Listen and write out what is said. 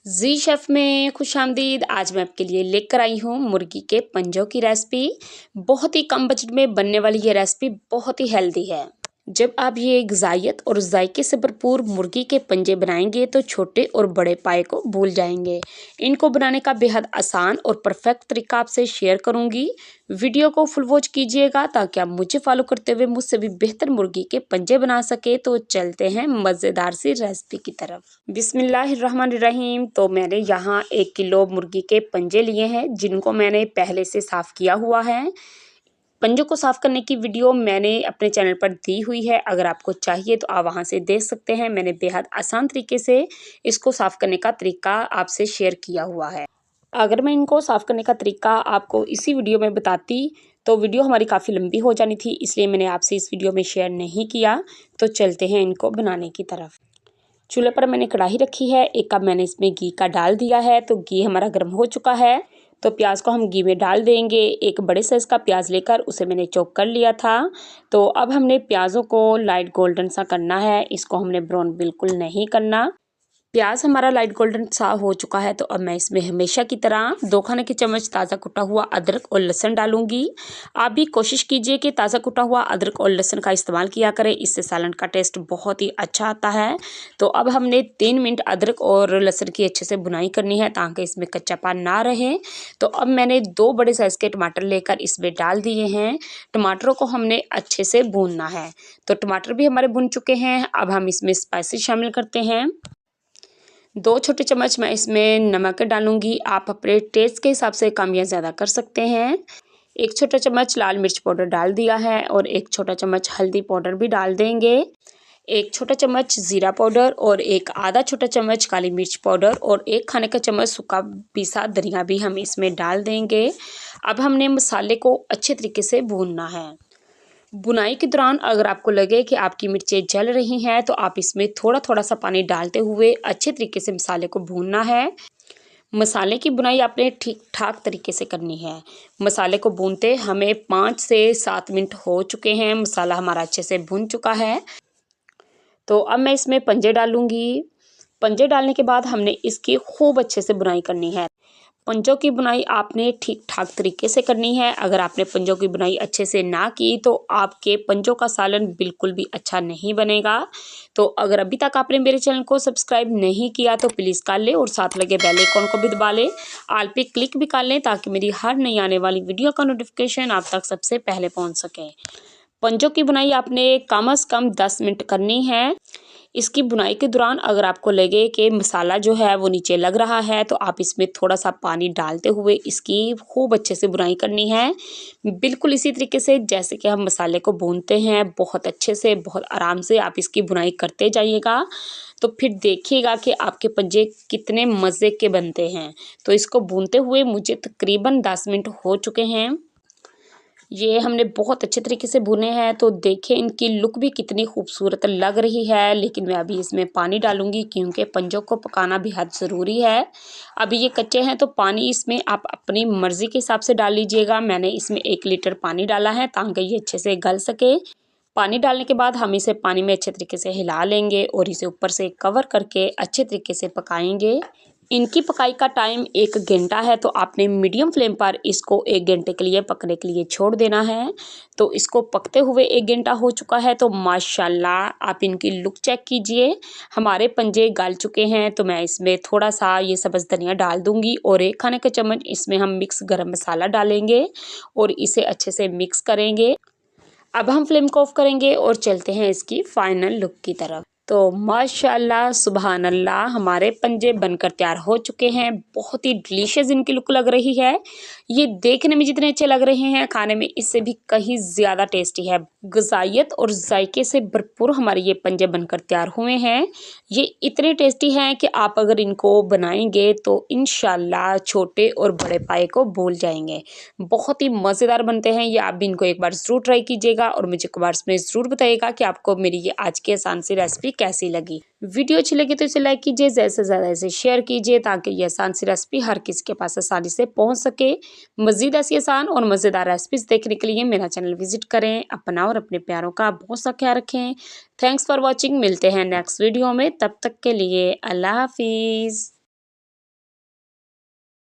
जी chef में खुशामदीद। आज मैं आपके लिए लेकर आई हूँ मुर्गी के पंजों की रेसिपी। बहुत ही कम बजट में बनने वाली ये रेसिपी बहुत ही हेल्दी है। जब आप ये ग़िज़ाइयत और जायके से भरपूर मुर्गी के पंजे बनाएंगे तो छोटे और बड़े पाए को भूल जाएंगे। इनको बनाने का बेहद आसान और परफेक्ट तरीका आपसे शेयर करूंगी। वीडियो को फुल वॉच कीजिएगा ताकि आप मुझे फॉलो करते हुए मुझसे भी बेहतर मुर्गी के पंजे बना सके। तो चलते हैं मज़ेदार सी रेसिपी की तरफ। बिस्मिल्लाहिर्रहमानिर्रहीम। तो मैंने यहाँ 1 किलो मुर्गी के पंजे लिए हैं जिनको मैंने पहले से साफ़ किया हुआ है। पंजों को साफ़ करने की वीडियो मैंने अपने चैनल पर दी हुई है, अगर आपको चाहिए तो आप वहां से देख सकते हैं। मैंने बेहद आसान तरीके से इसको साफ़ करने का तरीका आपसे शेयर किया हुआ है। अगर मैं इनको साफ़ करने का तरीका आपको इसी वीडियो में बताती तो वीडियो हमारी काफ़ी लंबी हो जानी थी, इसलिए मैंने आपसे इस वीडियो में शेयर नहीं किया। तो चलते हैं इनको बनाने की तरफ। चूल्हे पर मैंने कढ़ाई रखी है, 1 कप मैंने इसमें घी का डाल दिया है। तो घी हमारा गर्म हो चुका है, तो प्याज को हम घी में डाल देंगे। एक बड़े साइज़ का प्याज लेकर उसे मैंने चॉप कर लिया था। तो अब हमने प्याज़ों को लाइट गोल्डन सा करना है, इसको हमने ब्राउन बिल्कुल नहीं करना। प्याज हमारा लाइट गोल्डन सा हो चुका है, तो अब मैं इसमें हमेशा की तरह 2 खाने के चम्मच ताज़ा कुटा हुआ अदरक और लहसुन डालूंगी। आप भी कोशिश कीजिए कि ताज़ा कुटा हुआ अदरक और लहसुन का इस्तेमाल किया करें, इससे सालन का टेस्ट बहुत ही अच्छा आता है। तो अब हमने 3 मिनट अदरक और लहसुन की अच्छे से बुनाई करनी है ताकि इसमें कच्चापन ना रहे। तो अब मैंने 2 बड़े साइज़ के टमाटर लेकर इसमें डाल दिए हैं। टमाटरों को हमने अच्छे से भूनना है। तो टमाटर भी हमारे भुन चुके हैं। अब हम इसमें स्पाइसेस शामिल करते हैं। 2 छोटे चम्मच मैं इसमें नमक डालूंगी, आप अपने टेस्ट के हिसाब से कम या ज़्यादा कर सकते हैं। 1 छोटा चम्मच लाल मिर्च पाउडर डाल दिया है और 1 छोटा चम्मच हल्दी पाउडर भी डाल देंगे। 1 छोटा चम्मच जीरा पाउडर और 1 आधा छोटा चम्मच काली मिर्च पाउडर और 1 खाने का चम्मच सूखा पिसा धनिया भी हम इसमें डाल देंगे। अब हमने मसाले को अच्छे तरीके से भूनना है। बुनाई के दौरान अगर आपको लगे कि आपकी मिर्चें जल रही हैं तो आप इसमें थोड़ा थोड़ा सा पानी डालते हुए अच्छे तरीके से मसाले को भूनना है। मसाले की बुनाई आपने ठीक ठाक तरीके से करनी है। मसाले को भूनते हमें 5 से 7 मिनट हो चुके हैं। मसाला हमारा अच्छे से भून चुका है। तो अब मैं इसमें पंजे डालूंगी। पंजे डालने के बाद हमने इसकी खूब अच्छे से बुनाई करनी है। पंजों की बुनाई आपने ठीक ठाक तरीके से करनी है। अगर आपने पंजों की बुनाई अच्छे से ना की तो आपके पंजों का सालन बिल्कुल भी अच्छा नहीं बनेगा। तो अगर अभी तक आपने मेरे चैनल को सब्सक्राइब नहीं किया तो प्लीज़ कर लें और साथ लगे बेल आइकन को भी दबा लें, ऑल पे क्लिक भी कर लें ताकि मेरी हर नई आने वाली वीडियो का नोटिफिकेशन आप तक सबसे पहले पहुँच सके। पंजों की बुनाई आपने कम से कम 10 मिनट करनी है। इसकी बुनाई के दौरान अगर आपको लगे कि मसाला जो है वो नीचे लग रहा है तो आप इसमें थोड़ा सा पानी डालते हुए इसकी खूब अच्छे से बुनाई करनी है। बिल्कुल इसी तरीके से जैसे कि हम मसाले को भूनते हैं, बहुत अच्छे से बहुत आराम से आप इसकी बुनाई करते जाइएगा। तो फिर देखिएगा कि आपके पंजे कितने मज़े के बनते हैं। तो इसको भूनते हुए मुझे तकरीबन 10 मिनट हो चुके हैं। ये हमने बहुत अच्छे तरीके से भुने हैं। तो देखें इनकी लुक भी कितनी खूबसूरत लग रही है। लेकिन मैं अभी इसमें पानी डालूंगी क्योंकि पंजों को पकाना बेहद ज़रूरी है। अभी ये कच्चे हैं तो पानी इसमें आप अपनी मर्ज़ी के हिसाब से डाल लीजिएगा। मैंने इसमें 1 लीटर पानी डाला है ताकि ये अच्छे से गल सके। पानी डालने के बाद हम इसे पानी में अच्छे तरीके से हिला लेंगे और इसे ऊपर से कवर करके अच्छे तरीके से पकाएंगे। इनकी पकाई का टाइम 1 घंटा है, तो आपने मीडियम फ्लेम पर इसको 1 घंटे के लिए पकने के लिए छोड़ देना है। तो इसको पकते हुए 1 घंटा हो चुका है। तो माशाल्लाह आप इनकी लुक चेक कीजिए, हमारे पंजे गल चुके हैं। तो मैं इसमें थोड़ा सा ये सब्ज़ धनिया डाल दूंगी और 1 खाने का चम्मच इसमें हम मिक्स गरम मसाला डालेंगे और इसे अच्छे से मिक्स करेंगे। अब हम फ्लेम को ऑफ करेंगे और चलते हैं इसकी फाइनल लुक की तरफ। तो माशाल्लाह सुबहान अल्लाह हमारे पंजे बनकर तैयार हो चुके हैं। बहुत ही डिलीशियस इनकी लुक लग रही है। ये देखने में जितने अच्छे लग रहे हैं खाने में इससे भी कहीं ज़्यादा टेस्टी है। ग़िज़ाइयत और जायके से भरपूर हमारे ये पंजे बनकर तैयार हुए हैं। ये इतने टेस्टी हैं कि आप अगर इनको बनाएंगे तो इंशाल्लाह छोटे और बड़े पाए को भूल जाएंगे। बहुत ही मज़ेदार बनते हैं ये। आप भी इनको एक बार ज़रूर ट्राई कीजिएगा और मुझे कमेंट्स में ज़रूर बताइएगा कि आपको मेरी ये आज की आसान सी रेसिपी कैसी लगी। वीडियो अच्छी लगी तो इसे लाइक कीजिए, ज़्यादा से ज़्यादा इसे शेयर कीजिए ताकि ये आसान सी रेसिपी हर किसी के पास आसानी से पहुंच सके। मज़ीद ऐसी आसान और मज़ेदार रेसिपीज़ देखने के लिए मेरा चैनल विजिट करें। अपना और अपने प्यारों का बहुत सा ख्याल रखें। Thanks for watching. मिलते हैं नेक्स्ट वीडियो में, तब तक के लिए अल्लाह हाफिज़।